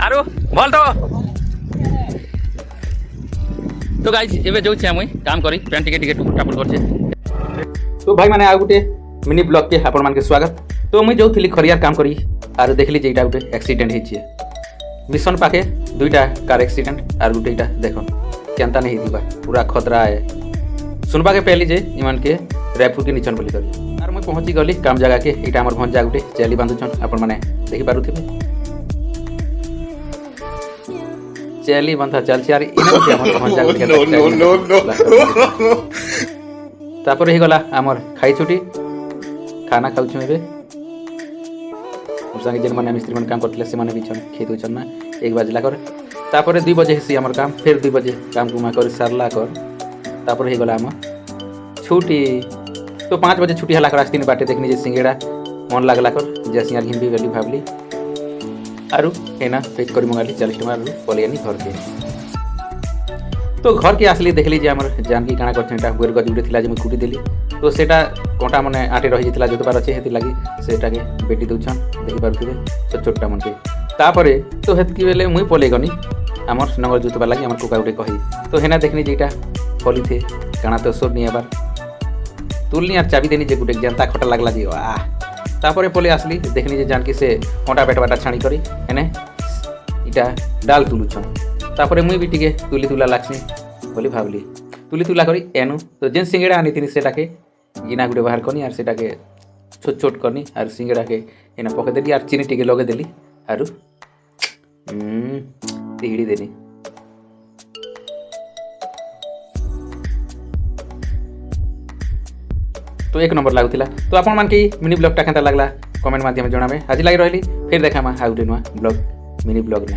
आरो भल तो गाइस एबे जो छे मुई काम करी पेन टिके टापुट करछे। तो भाई माने आ गुटे मिनी ब्लॉग के आपण मान के स्वागत। तो मुई जो थिली खरियार काम करी आरो देखली जे इटा गुटे एक्सीडेंट हिचे मिशन पाके दुईटा कार एक्सीडेंट आर गुटे इटा देखो केनता नहीं दिबा पूरा खतरा है। सुनबा के पहली जे इमान के रायपुर के निचन बोली करी आर मुई पहुंची गली काम जगह के इटा हमर भंजा गुटे चेली बांधुछन आपण माने देखि पारुथिबे चेली बंधा चलछि यार इने गुटे हमर भंजा गुटे तापर ही गला हमर खाई छुटी खाना खाउछु एबे संगे जेन माने मिस्त्री मन काम करथिले से माने बिछन खेत होछन ना 1 बजला कर तापर 2 बजे से हमर काम फिर 2 बजे काम गुमा कर सारला कर तापर ही गला हम छुट्टी। तो 5 बजे छुट्टी हला कर आस्तीन बाटे देखनी जे सिंगेड़ा मन लागला कर जैसे यार हिंदी वेली भाबली आरु हेना पेट करी मंगाली 40 टका आरु पलियानी घर के। तो घर के आसली देखली जे हमर जानकी काना करछेटा गोर गज उठे थिला जे मुई कुटी देली तो सेटा कोंटा माने आटे रहि जितला जतो बार अछि हेति लागि सेटा के बेटी दउछन देखि पारथिबे छोट छोटा मन के। तापरे तो हेतकी बेले मुई पले गनी हमर नंगर जुतबा लागि हमर कोका उठे कहि तो हेना देखनी जेटा पली थे काना तो सब निया बार तुलनी आर चाबी देनी जे गुटे जनता खटा लागला जे वाह। तापरे पले आसली देखनी जे जानकी से कोंटा बेटबाटा छाणी करी हेने इटा डाल तुलुछन तापरे मुई भी टिके तुली तुला लागसी बोली भाबली तुली तुला करी एनु तो जेन सिंगेड़ा आनी थिनी सेटा के इना गुटे बाहर करनी आर सेटा के छोट छोट करनी आर सिंगेड़ा के एना पके देली आर चीनी टिके लगे देली आरु तिहिड़ी देनी। तो 1 नंबर लागुतिला। तो आपण मान के मिनी ब्लॉग टा केनता लागला कमेंट माध्यम जणाबे। आज लागि रहली फिर देखा मा हाउ डू नुआ ब्लॉग मिनी ब्लॉग ने।